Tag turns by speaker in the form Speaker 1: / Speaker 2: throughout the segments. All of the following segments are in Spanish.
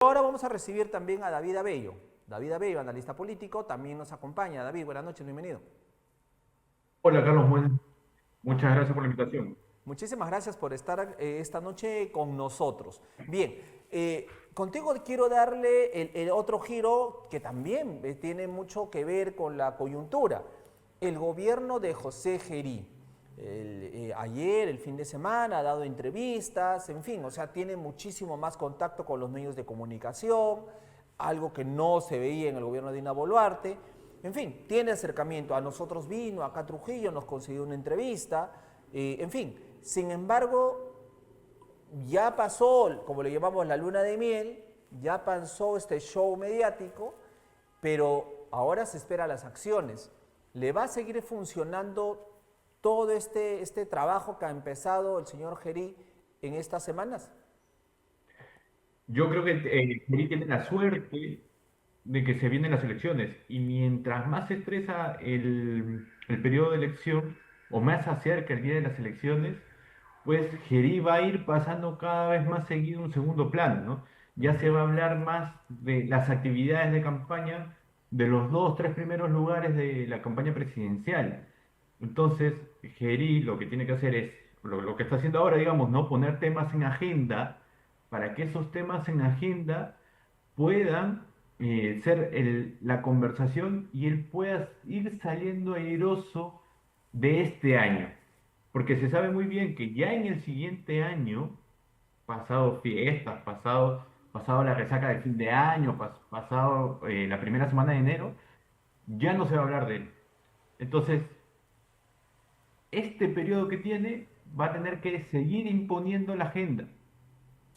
Speaker 1: Ahora vamos a recibir también a David Abello. David Abello, analista político, también nos acompaña. David, buenas noches, bienvenido.
Speaker 2: Hola Carlos, muchas gracias por la invitación.
Speaker 1: Muchísimas gracias por estar esta noche con nosotros. Bien, contigo quiero darle el otro giro que también tiene mucho que ver con la coyuntura. El gobierno de José Gerí. Ayer, el fin de semana, ha dado entrevistas, en fin, o sea, tiene muchísimo más contacto con los medios de comunicación, algo que no se veía en el gobierno de Dina Boluarte. En fin, tiene acercamiento. A nosotros vino acá a Trujillo, nos concedió una entrevista, en fin. Sin embargo, ya pasó, como le llamamos la luna de miel, ya pasó este show mediático, pero ahora se espera las acciones. ¿Le va a seguir funcionando todo este trabajo que ha empezado el señor Gerí en estas semanas?
Speaker 2: Yo creo que Perú tiene la suerte de que se vienen las elecciones y mientras más se estresa el periodo de elección o más se acerca el día de las elecciones, pues Gerí va a ir pasando cada vez más seguido a un segundo plano, ¿no? Ya se va a hablar más de las actividades de campaña de los dos, tres primeros lugares de la campaña presidencial. Entonces, Gerí lo que tiene que hacer es, lo que está haciendo ahora, digamos, ¿no? Poner temas en agenda para que esos temas en agenda puedan ser la conversación y él pueda ir saliendo airoso de este año. Porque se sabe muy bien que ya en el siguiente año, pasado fiestas, pasado la resaca de fin de año, pasado la primera semana de enero, ya no se va a hablar de él. Entonces, este periodo que tiene va a tener que seguir imponiendo la agenda.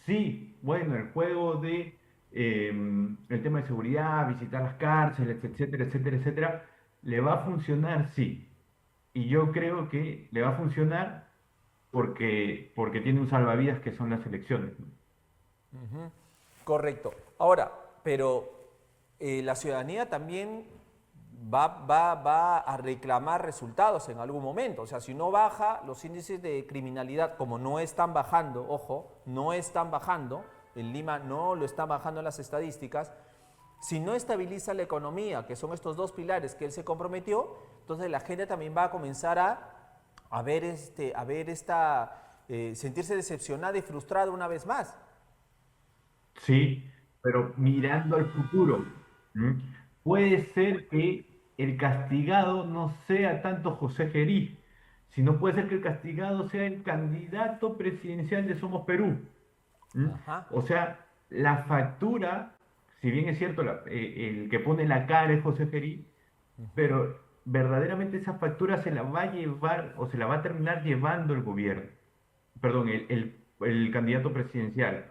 Speaker 2: Sí, bueno, el juego de el tema de seguridad, visitar las cárceles, etcétera, etcétera, etcétera, le va a funcionar, sí. Y yo creo que le va a funcionar porque tiene un salvavidas que son las elecciones, ¿no?
Speaker 1: Correcto. Ahora, pero la ciudadanía también va a reclamar resultados en algún momento. O sea, si no baja los índices de criminalidad, como no están bajando, ojo, no están bajando, en Lima no lo están bajando en las estadísticas, si no estabiliza la economía, que son estos dos pilares que él se comprometió, entonces la gente también va a comenzar sentirse decepcionada y frustrada una vez más.
Speaker 2: Sí, pero mirando al futuro, ¿m? Puede ser que el castigado no sea tanto José Gerí, sino puede ser que el castigado sea el candidato presidencial de Somos Perú. ¿M?
Speaker 1: Ajá.
Speaker 2: O sea, la factura, si bien es cierto, el que pone la cara es José Gerí, pero verdaderamente esa factura se la va a llevar o se la va a terminar llevando el gobierno, perdón, el candidato presidencial.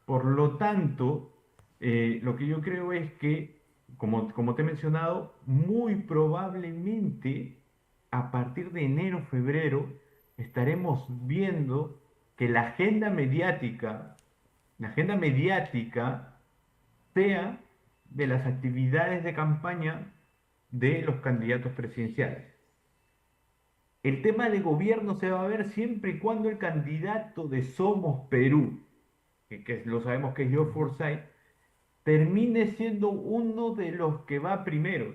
Speaker 2: Por lo tanto, lo que yo creo es que, como te he mencionado, muy probablemente a partir de enero, febrero, estaremos viendo que la agenda mediática sea de las actividades de campaña de los candidatos presidenciales. El tema de gobierno se va a ver siempre y cuando el candidato de Somos Perú, que lo sabemos que es Joe Forsyth, termine siendo uno de los que va primero.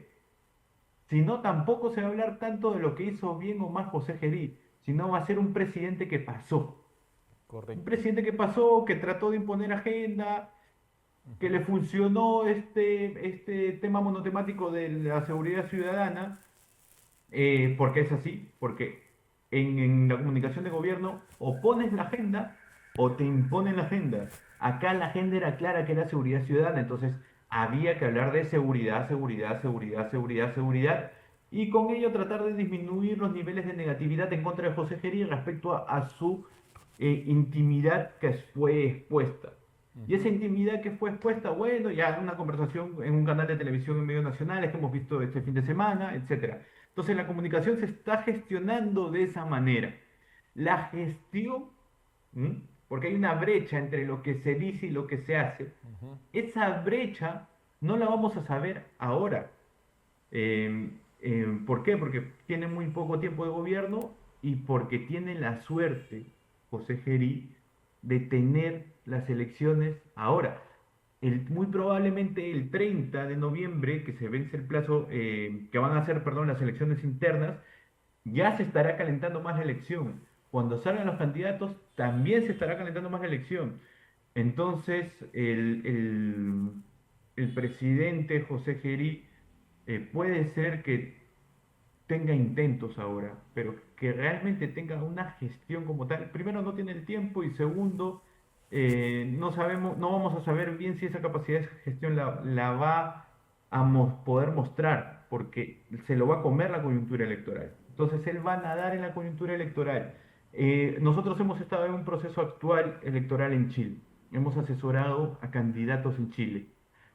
Speaker 2: Si no, tampoco se va a hablar tanto de lo que hizo bien o mal José Gerí, sino va a ser un presidente que pasó. Un
Speaker 1: Correcto.
Speaker 2: presidente que pasó, que trató de imponer agenda, que le funcionó este tema monotemático de la seguridad ciudadana, porque es así, porque en la comunicación de gobierno o pones la agenda o te imponen la agenda. Acá la agenda era clara que era seguridad ciudadana, entonces había que hablar de seguridad, seguridad, seguridad, seguridad, seguridad, y con ello tratar de disminuir los niveles de negatividad en contra de José Gerí respecto a su intimidad que fue expuesta. Y esa intimidad que fue expuesta, bueno, ya una conversación en un canal de televisión en medios nacionales que hemos visto este fin de semana, etcétera. Entonces la comunicación se está gestionando de esa manera. La gestión, ¿m? Porque hay una brecha entre lo que se dice y lo que se hace, esa brecha no la vamos a saber ahora. ¿Por qué? Porque tiene muy poco tiempo de gobierno y porque tiene la suerte, José Gerí, de tener las elecciones ahora. muy probablemente el 30 de noviembre, que se vence el plazo, que van a ser, perdón, las elecciones internas, ya se estará calentando más la elección. Cuando salgan los candidatos, también se estará calentando más la elección. Entonces, el presidente José Geri puede ser que tenga intentos ahora, pero que realmente tenga una gestión como tal. Primero, no tiene el tiempo y segundo, no sabemos, no vamos a saber bien si esa capacidad de gestión la va a poder mostrar, porque se lo va a comer la coyuntura electoral. Entonces, él va a nadar en la coyuntura electoral. Nosotros hemos estado en un proceso actual electoral en Chile. Hemos asesorado a candidatos en Chile.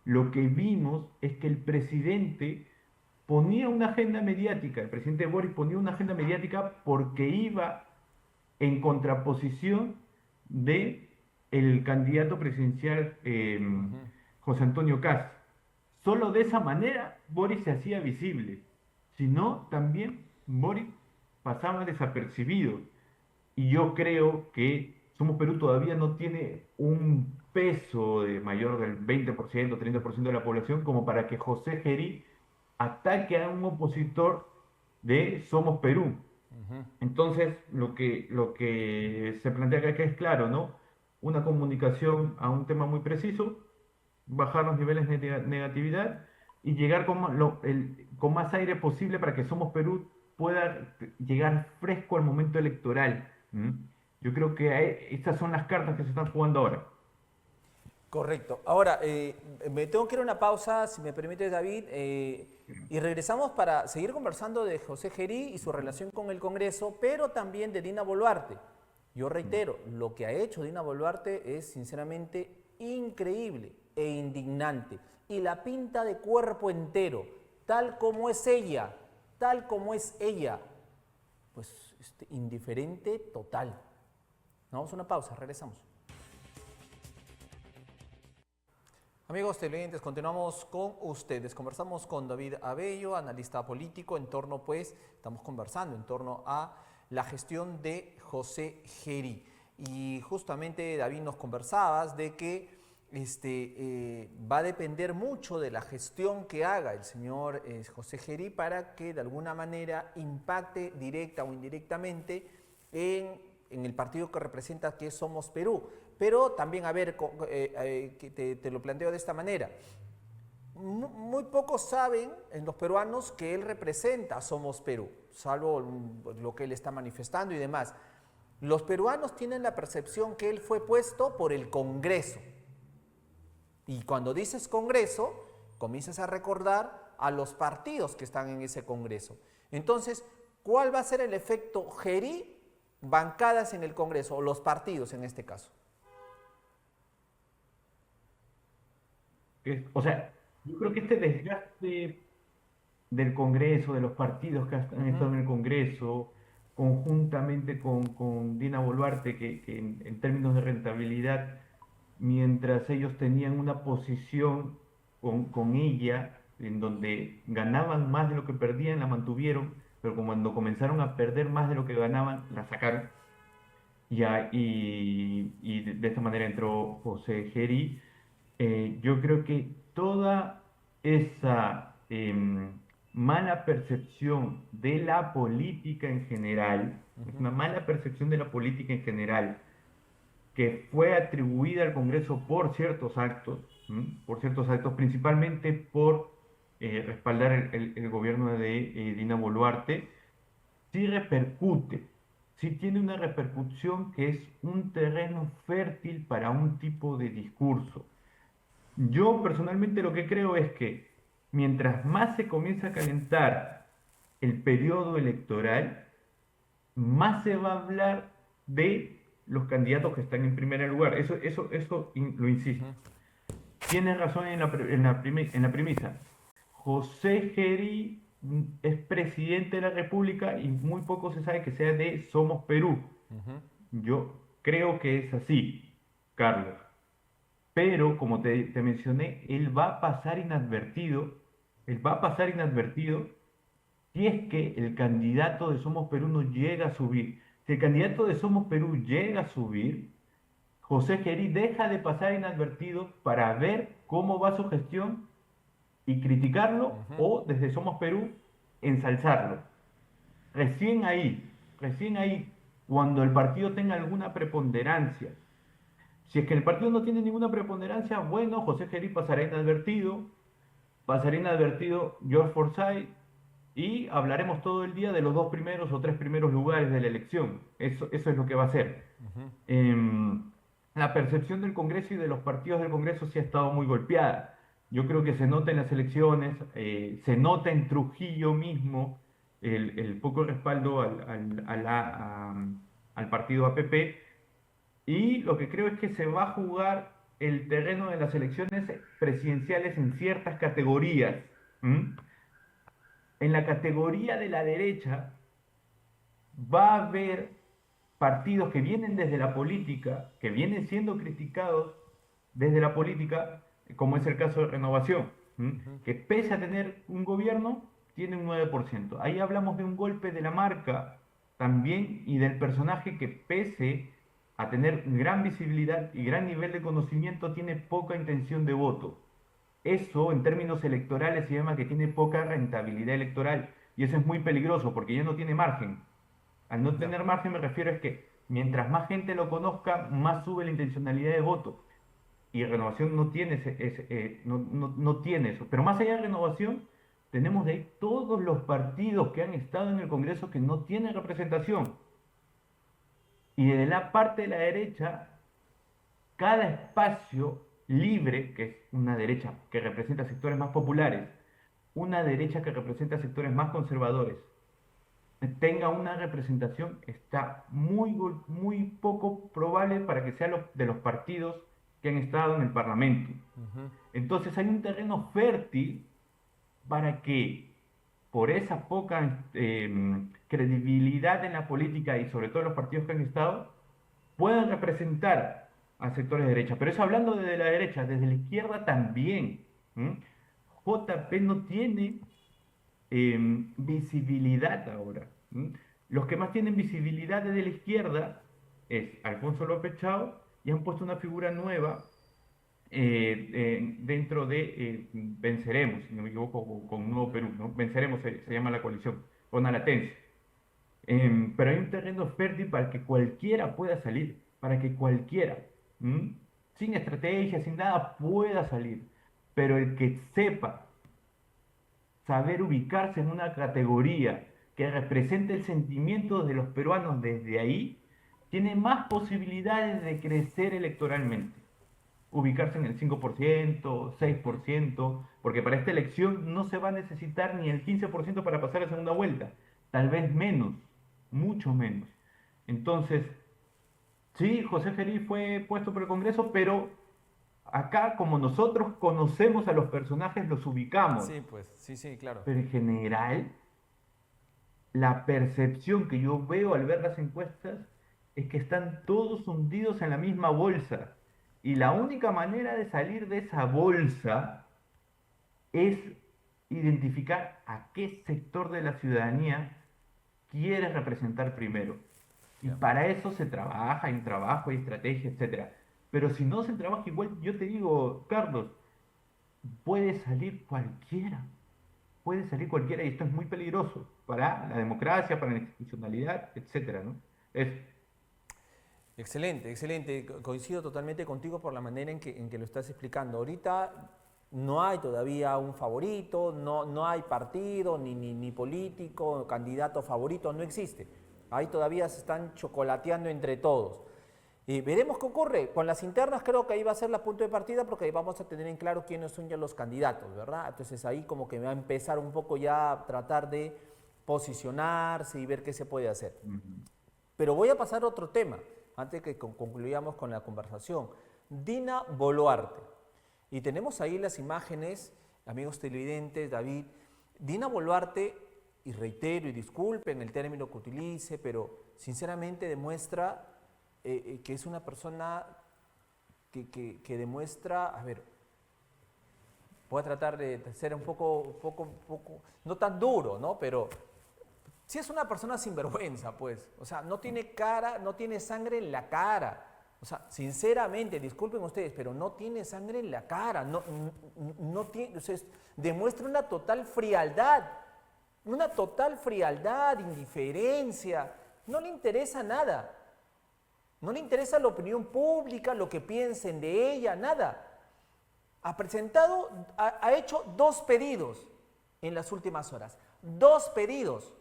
Speaker 2: Lo que vimos es que el presidente ponía una agenda mediática, el presidente Boris ponía una agenda mediática porque iba en contraposición de el candidato presidencial
Speaker 1: Ujú.
Speaker 2: José Antonio Kast. Solo de esa manera Boris se hacía visible. Si no, también Boris pasaba desapercibido. Y yo creo que Somos Perú todavía no tiene un peso de mayor del 20%, 30% de la población como para que José Geri ataque a un opositor de Somos Perú.
Speaker 1: Ujú.
Speaker 2: Entonces, lo que se plantea acá que es claro, ¿no? Una comunicación a un tema muy preciso, bajar los niveles de negatividad y llegar con más aire posible para que Somos Perú pueda llegar fresco al momento electoral. ¿M? Yo creo que estas son las cartas que se están jugando ahora.
Speaker 1: Correcto. Ahora, me tengo que ir a una pausa, si me permite, David, y regresamos para seguir conversando de José Gerí y su relación con el Congreso, pero también de Dina Boluarte. Yo reitero, lo que ha hecho Dina Boluarte es sinceramente increíble e indignante. Y la pinta de cuerpo entero, tal como es ella, tal como es ella, pues indiferente total. Vamos a una pausa, regresamos. Amigos televidentes, continuamos con ustedes. Conversamos con David Abello, analista político, en torno, pues, estamos conversando en torno a la gestión de José Gerí. Y justamente, David, nos conversabas de que va a depender mucho de la gestión que haga el señor José Gerí para que de alguna manera impacte directa o indirectamente en el partido que representa, que es Somos Perú. Pero también, a ver, que te lo planteo de esta manera. Muy pocos saben en los peruanos que él representa a Somos Perú, salvo lo que él está manifestando y demás. Los peruanos tienen la percepción que él fue puesto por el Congreso. Y cuando dices Congreso, comienzas a recordar a los partidos que están en ese Congreso. Entonces, ¿cuál va a ser el efecto Gerí? Bancadas en el Congreso, o los partidos en este caso.
Speaker 2: O sea, yo creo que este desgaste del Congreso, de los partidos que han estado en el Congreso, conjuntamente con Dina Boluarte, que en términos de rentabilidad, mientras ellos tenían una posición con ella, en donde ganaban más de lo que perdían, la mantuvieron, pero cuando comenzaron a perder más de lo que ganaban, la sacaron. Y de esta manera entró José Geri. Yo creo que toda esa mala percepción de la política en general, es una mala percepción de la política en general, que fue atribuida al Congreso por ciertos actos, principalmente por respaldar el gobierno de Dina Boluarte, sí repercute, sí tiene una repercusión que es un terreno fértil para un tipo de discurso. Yo personalmente lo que creo es que mientras más se comienza a calentar el periodo electoral, más se va a hablar de los candidatos que están en primer lugar. Lo insisto. Tienes razón en la premisa. José Geri es presidente de la República y muy poco se sabe que sea de Somos Perú. Yo creo que es así, Carlos. Pero, como te mencioné, él va a pasar inadvertido si es que el candidato de Somos Perú no llega a subir. Si el candidato de Somos Perú llega a subir, José Geri deja de pasar inadvertido para ver cómo va su gestión y criticarlo, o desde Somos Perú, ensalzarlo. Recién ahí, cuando el partido tenga alguna preponderancia. Si es que el partido no tiene ninguna preponderancia, bueno, José Gerí pasará inadvertido George Forsyth, y hablaremos todo el día de los dos primeros o tres primeros lugares de la elección. Eso es lo que va a ser. La percepción del Congreso y de los partidos del Congreso sí ha estado muy golpeada. Yo creo que se nota en las elecciones, se nota en Trujillo mismo el poco respaldo al partido APP, y lo que creo es que se va a jugar el terreno de las elecciones presidenciales en ciertas categorías. ¿Mm? En la categoría de la derecha va a haber partidos que vienen desde la política, que vienen siendo criticados desde la política, como es el caso de Renovación, que pese a tener un gobierno, tiene un 9%. Ahí hablamos de un golpe de la marca también, y del personaje que, pese a tener gran visibilidad y gran nivel de conocimiento, tiene poca intención de voto. Eso, en términos electorales, se llama que tiene poca rentabilidad electoral, y eso es muy peligroso porque ya no tiene margen. Al no
Speaker 1: Ya.
Speaker 2: tener margen, me refiero es que mientras más gente lo conozca, más sube la intencionalidad de voto. Y Renovación no tiene, no tiene eso. Pero más allá de Renovación, tenemos de ahí todos los partidos que han estado en el Congreso que no tienen representación. Y de la parte de la derecha, cada espacio libre, que es una derecha que representa sectores más populares, una derecha que representa sectores más conservadores, tenga una representación, está muy poco probable para que sea de los partidos que han estado en el Parlamento. Entonces hay un terreno fértil para que, por esa poca credibilidad en la política y sobre todo los partidos que han estado, puedan representar a sectores de derecha. Pero eso hablando desde la derecha, desde la izquierda también. ¿M? JP no tiene visibilidad ahora. ¿M? Los que más tienen visibilidad desde la izquierda es Alfonso López Chao, y han puesto una figura nueva dentro de Venceremos, si no me equivoco, con Nuevo Perú, ¿no? Venceremos se llama la coalición, con Alatense. Pero hay un terreno fértil para que cualquiera pueda salir, para que cualquiera, ¿m? Sin estrategia, sin nada, pueda salir. Pero el que sepa saber ubicarse en una categoría que represente el sentimiento de los peruanos desde ahí, tiene más posibilidades de crecer electoralmente. Ubicarse en el 5%, 6%, porque para esta elección no se va a necesitar ni el 15% para pasar a segunda vuelta, tal vez menos, mucho menos. Entonces, sí, José Feliz fue puesto por el Congreso, pero acá, como nosotros conocemos a los personajes, los ubicamos.
Speaker 1: Sí, pues, sí, claro.
Speaker 2: Pero en general, la percepción que yo veo al ver las encuestas es que están todos hundidos en la misma bolsa. Y la única manera de salir de esa bolsa es identificar a qué sector de la ciudadanía quieres representar primero. Y
Speaker 1: Ya.
Speaker 2: para eso se trabaja, hay un trabajo, hay estrategia, etcétera. Pero si no se trabaja igual, yo te digo, Carlos, puede salir cualquiera. Puede salir cualquiera, y esto es muy peligroso para la democracia, para la institucionalidad, etcétera, ¿no? Es,
Speaker 1: Excelente, excelente. Coincido totalmente contigo por la manera en que lo estás explicando. Ahorita no hay todavía un favorito, no hay partido, ni político, candidato favorito, no existe. Ahí todavía se están chocolateando entre todos. Y veremos qué ocurre. Con las internas creo que ahí va a ser la punto de partida, porque ahí vamos a tener en claro quiénes son ya los candidatos, ¿verdad? Entonces ahí como que va a empezar un poco ya a tratar de posicionarse y ver qué se puede hacer. Pero voy a pasar a otro tema, antes que concluyamos con la conversación. Dina Boluarte. Y tenemos ahí las imágenes, amigos televidentes, David. Dina Boluarte, y reitero y disculpen el término que utilice, pero sinceramente demuestra que es una persona que demuestra, a ver, voy a tratar de ser un poco, no tan duro, ¿no? Pero si es una persona sinvergüenza, pues, o sea, no tiene cara, no tiene sangre en la cara. O sea, sinceramente, disculpen ustedes, pero no tiene sangre en la cara, no tiene, o sea, demuestra una total frialdad, indiferencia, no le interesa nada, no le interesa la opinión pública, lo que piensen de ella, nada. Ha hecho 2 pedidos en las últimas horas, 2 pedidos.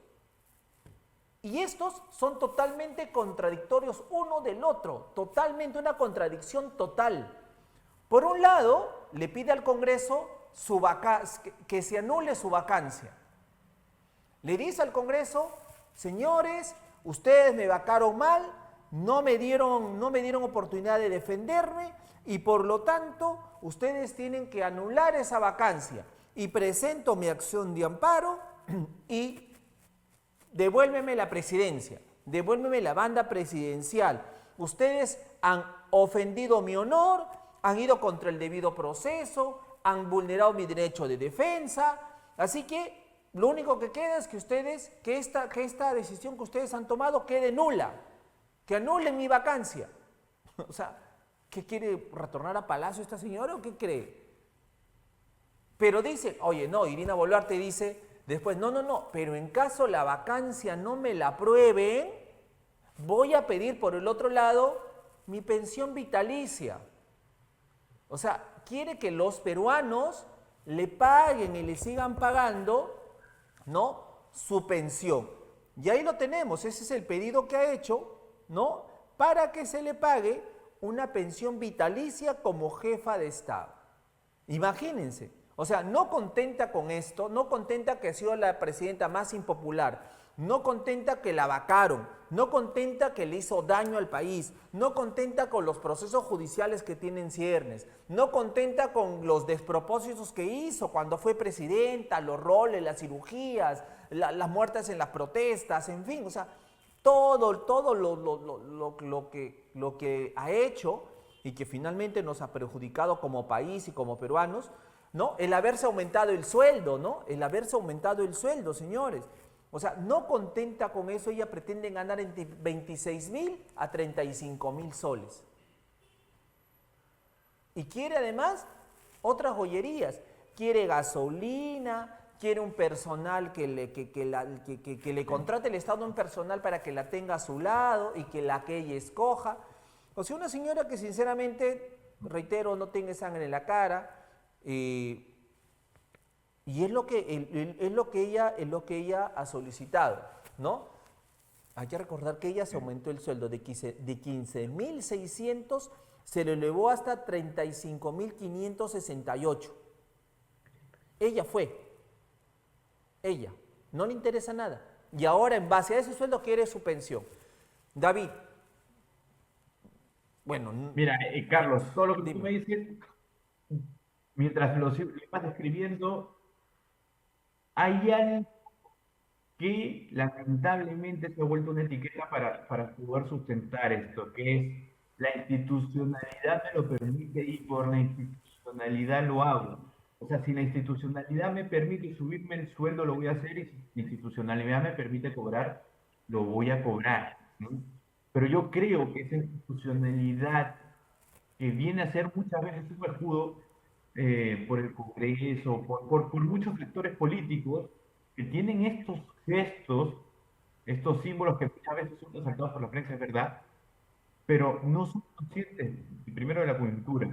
Speaker 1: Y estos son totalmente contradictorios uno del otro, totalmente una contradicción total. Por un lado, le pide al Congreso que se anule su vacancia. Le dice al Congreso, señores, ustedes me vacaron mal, no me dieron oportunidad de defenderme y por lo tanto ustedes tienen que anular esa vacancia. Y presento mi acción de amparo y devuélveme la presidencia, devuélveme la banda presidencial. Ustedes han ofendido mi honor, han ido contra el debido proceso, han vulnerado mi derecho de defensa. Así que lo único que queda es que esta decisión que ustedes han tomado quede nula, que anulen mi vacancia. O sea, ¿qué quiere retornar a Palacio esta señora o qué cree? Pero dice, oye, no, Irina Boluarte dice después, no, pero en caso la vacancia no me la aprueben, voy a pedir por el otro lado mi pensión vitalicia. O sea, quiere que los peruanos le paguen y le sigan pagando, ¿no?, su pensión. Y ahí lo tenemos, ese es el pedido que ha hecho, ¿no?, para que se le pague una pensión vitalicia como jefa de Estado. Imagínense. O sea, no contenta con esto, no contenta que ha sido la presidenta más impopular, no contenta que la vacaron, no contenta que le hizo daño al país, no contenta con los procesos judiciales que tiene en ciernes, no contenta con los despropósitos que hizo cuando fue presidenta, los roles, las cirugías, las muertes en las protestas, en fin, o sea, todo lo que ha hecho y que finalmente nos ha perjudicado como país y como peruanos, ¿no? El haberse aumentado el sueldo, ¿no? El haberse aumentado el sueldo, señores. O sea, no contenta con eso, ella pretende ganar entre 26.000 a 35.000 soles. Y quiere además otras joyerías. Quiere gasolina, quiere un personal que le contrate el Estado, un personal para que la tenga a su lado y que ella escoja. O sea, una señora que sinceramente, reitero, no tiene sangre en la cara. Y es lo que ella ha solicitado, ¿no? Hay que recordar que ella se aumentó el sueldo de 15.600, se lo elevó hasta 35.568. Ella, no le interesa nada. Y ahora en base a ese sueldo quiere su pensión. David, bueno,
Speaker 2: Mira, Carlos, todo lo que tú
Speaker 1: dime.
Speaker 2: me dices, mientras lo vas describiendo, hay algo que lamentablemente se ha vuelto una etiqueta para poder sustentar esto, que es la institucionalidad me lo permite y por la institucionalidad lo hago. O sea, si la institucionalidad me permite subirme el sueldo, lo voy a hacer, y si la institucionalidad me permite cobrar, lo voy a cobrar, ¿no? Pero yo creo que esa institucionalidad que viene a ser muchas veces un escudo por el Congreso, por muchos sectores políticos que tienen estos gestos, estos símbolos que muchas veces son resaltados por la prensa, es verdad, pero no son conscientes, primero, de la coyuntura,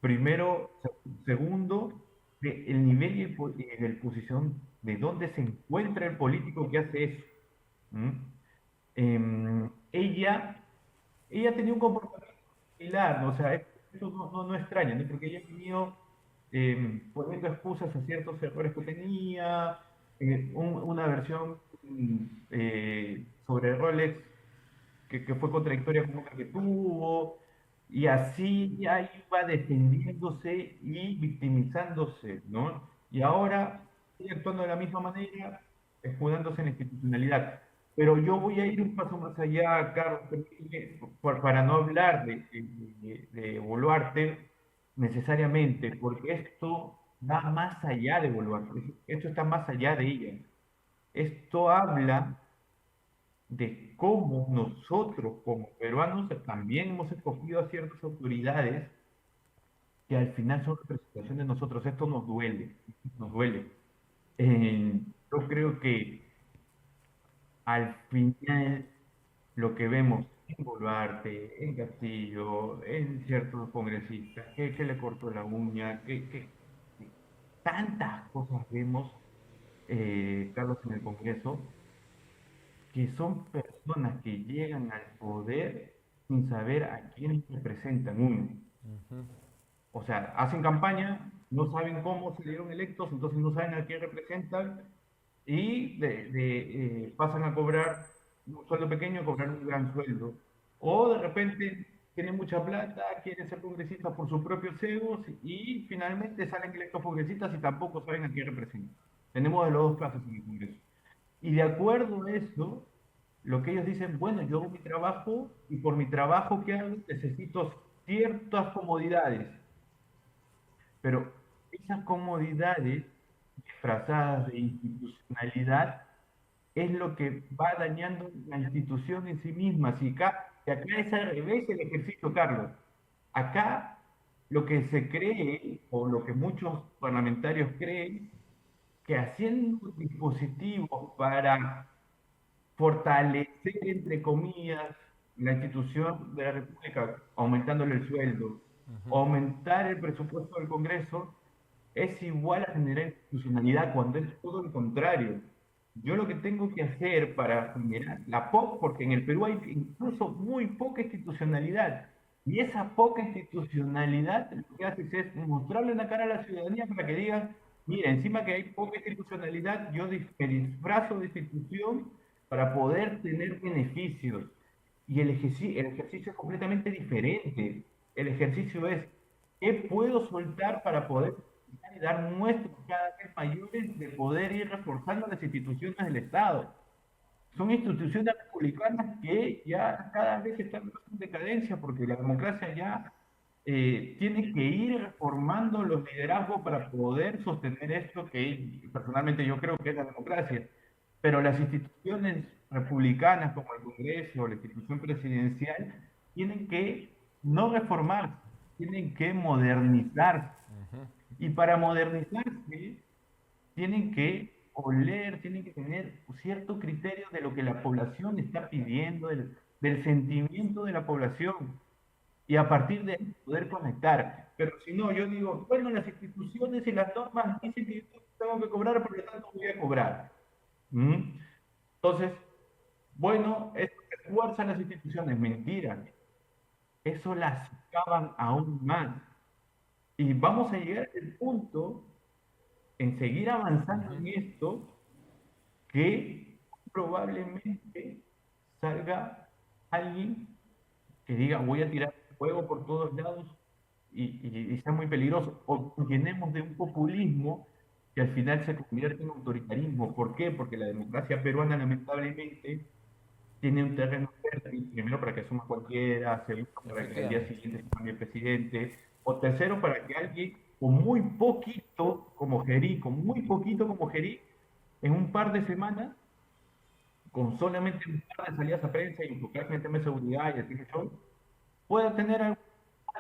Speaker 2: primero, segundo, del nivel y de la posición de dónde se encuentra el político que hace eso. ¿Mm? Ella tenía un comportamiento similar, ¿no? O sea, esto no extraña, ¿no? Porque ella ha venido poniendo excusas a ciertos errores que tenía, una versión sobre Rolex que fue contradictoria con otra que tuvo, y así ya iba defendiéndose y victimizándose, ¿no? Y ahora sigue actuando de la misma manera, escudándose en la institucionalidad. Pero yo voy a ir un paso más allá, Carlos, permíteme, para no hablar de Boluarte necesariamente, porque esto va más allá de Boluarte, esto está más allá de ella. Esto habla de cómo nosotros como peruanos también hemos escogido a ciertas autoridades que al final son representación de nosotros. Esto nos duele, nos duele. Yo creo que al final lo que vemos en Boluarte, en Castillo, en ciertos congresistas, que le cortó la uña, que tantas cosas vemos, Carlos, en el Congreso, que son personas que llegan al poder sin saber a quién representan uno. O sea, hacen campaña, no saben cómo salieron electos, entonces no saben a quién representan y pasan a cobrar un sueldo pequeño a cobrar un gran sueldo. O de repente tienen mucha plata, quieren ser congresistas por sus propios egos y finalmente salen electos congresistas y tampoco saben a quién representan. Tenemos de los dos casos en el Congreso. Y de acuerdo a eso, lo que ellos dicen, bueno, yo hago mi trabajo y por mi trabajo que hago necesito ciertas comodidades, pero esas comodidades disfrazadas de institucionalidad es lo que va dañando la institución en sí misma. Si acá es al revés el ejercicio, Carlos. Acá lo que se cree, o lo que muchos parlamentarios creen, que haciendo dispositivos para fortalecer, entre comillas, la institución de la República, aumentándole el sueldo, aumentar el presupuesto del Congreso, es igual a generar institucionalidad cuando es todo lo contrario. Yo lo que tengo que hacer para generar la POC, porque en el Perú hay incluso muy poca institucionalidad, y esa poca institucionalidad lo que haces es mostrarle en la cara a la ciudadanía para que digan, mira, encima que hay poca institucionalidad, me disfrazo de institución para poder tener beneficios. Y el ejercicio es completamente diferente. El ejercicio es, ¿qué puedo soltar para poder y dar muestras cada vez mayores de poder ir reforzando las instituciones del Estado? Son instituciones republicanas que ya cada vez están más en decadencia porque la democracia ya tiene que ir reformando los liderazgos para poder sostener esto que personalmente yo creo que es la democracia. Pero las instituciones republicanas como el Congreso o la institución presidencial tienen que no reformar, tienen que modernizar. Y para modernizarse tienen que oler, tienen que tener cierto criterio de lo que la población está pidiendo, del sentimiento de la población, y a partir de ahí poder conectar. Pero si no, yo digo, bueno, las instituciones y las normas dicen que yo tengo que cobrar, por lo tanto voy a cobrar. ¿Mm? Entonces, bueno, eso refuerza las instituciones, mentira. Eso las acaban aún más. Y vamos a llegar al punto en seguir avanzando en esto que probablemente salga alguien que diga voy a tirar fuego por todos lados y sea muy peligroso, o llenemos de un populismo que al final se convierte en autoritarismo. ¿Por qué? Porque la democracia peruana lamentablemente tiene un terreno fértil, primero para que asuma cualquiera, segundo para que al día
Speaker 1: Efectivamente.
Speaker 2: siguiente se cambie el presidente, o tercero para que alguien con muy poquito como Gerí, con muy poquito como Gerí, en un par de semanas, con solamente un par de salidas a prensa y enfocarse en el tema de seguridad y el tema de show, pueda tener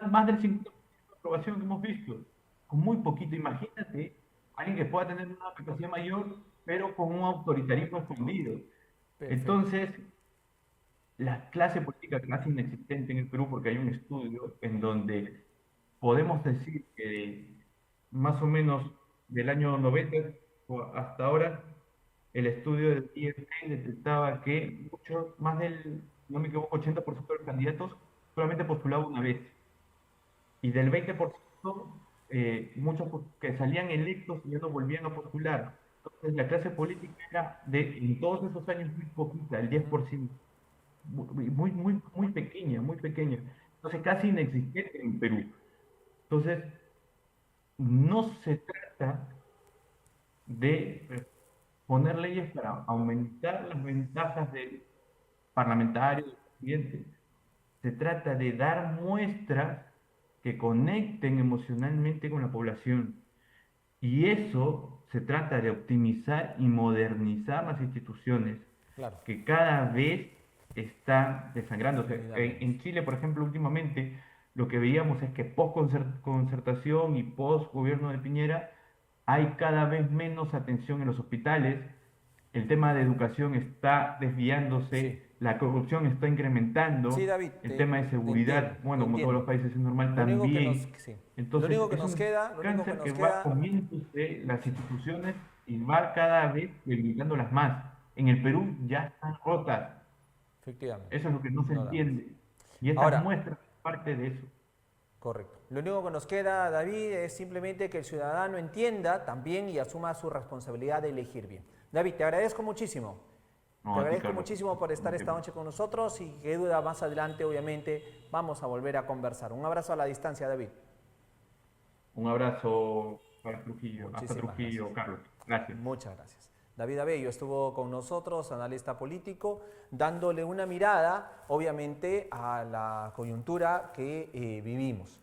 Speaker 2: más del 50% de aprobación que hemos visto, con muy poquito. Imagínate, alguien que pueda tener una capacidad mayor, pero con un autoritarismo escondido.
Speaker 1: Perfecto.
Speaker 2: Entonces, la clase política casi inexistente en el Perú, porque hay un estudio en donde podemos decir que más o menos del año 90 hasta ahora, el estudio del IFE detectaba que más del, no me equivoco, 80% de los candidatos solamente postulaba una vez. Y del 20%, muchos que salían electos ya no volvían a postular. Entonces, la clase política era en todos esos años muy poquita, el 10%, muy pequeña, muy pequeña. Entonces, casi inexistente en Perú. Entonces, no se trata de poner leyes para aumentar las ventajas del parlamentario, del presidente. Se trata de dar muestras que conecten emocionalmente con la población. Y eso se trata de optimizar y modernizar las instituciones.
Speaker 1: Claro,
Speaker 2: que cada vez está desangrándose.
Speaker 1: indudablemente.
Speaker 2: En Chile, por ejemplo, últimamente lo que veíamos es que post-concertación y post-gobierno de Piñera hay cada vez menos atención en los hospitales, el tema de educación está
Speaker 1: Sí.
Speaker 2: desviándose, la corrupción está
Speaker 1: Sí,
Speaker 2: incrementando,
Speaker 1: David,
Speaker 2: el tema de
Speaker 1: te entiendo,
Speaker 2: seguridad,
Speaker 1: te
Speaker 2: bueno, como todos
Speaker 1: entiendo.
Speaker 2: los países es normal
Speaker 1: Lo único que nos,
Speaker 2: también.
Speaker 1: sí.
Speaker 2: Entonces, es un
Speaker 1: Lo único que
Speaker 2: cáncer que
Speaker 1: nos
Speaker 2: va
Speaker 1: queda,
Speaker 2: comiéndose las instituciones y va cada vez debilitándolas más. En el Perú ya están rotas.
Speaker 1: efectivamente,
Speaker 2: Eso es lo que no se
Speaker 1: no da más.
Speaker 2: entiende. Y estas
Speaker 1: Ahora,
Speaker 2: muestras son parte de eso.
Speaker 1: correcto. Lo único que nos queda, David, es simplemente que el ciudadano entienda también y asuma su responsabilidad de elegir bien. David, te agradezco muchísimo. Te
Speaker 2: No, a ti,
Speaker 1: agradezco
Speaker 2: Carlos.
Speaker 1: muchísimo por estar
Speaker 2: Como
Speaker 1: esta
Speaker 2: siempre.
Speaker 1: noche con nosotros y qué duda más adelante, obviamente, vamos a volver a conversar. Un abrazo a la distancia, David.
Speaker 2: Un abrazo para Trujillo. Hasta
Speaker 1: Muchísimas gracias.
Speaker 2: Trujillo, Carlos. Gracias.
Speaker 1: Muchas gracias. David Abello estuvo con nosotros, analista político, dándole una mirada, obviamente, a la coyuntura que vivimos.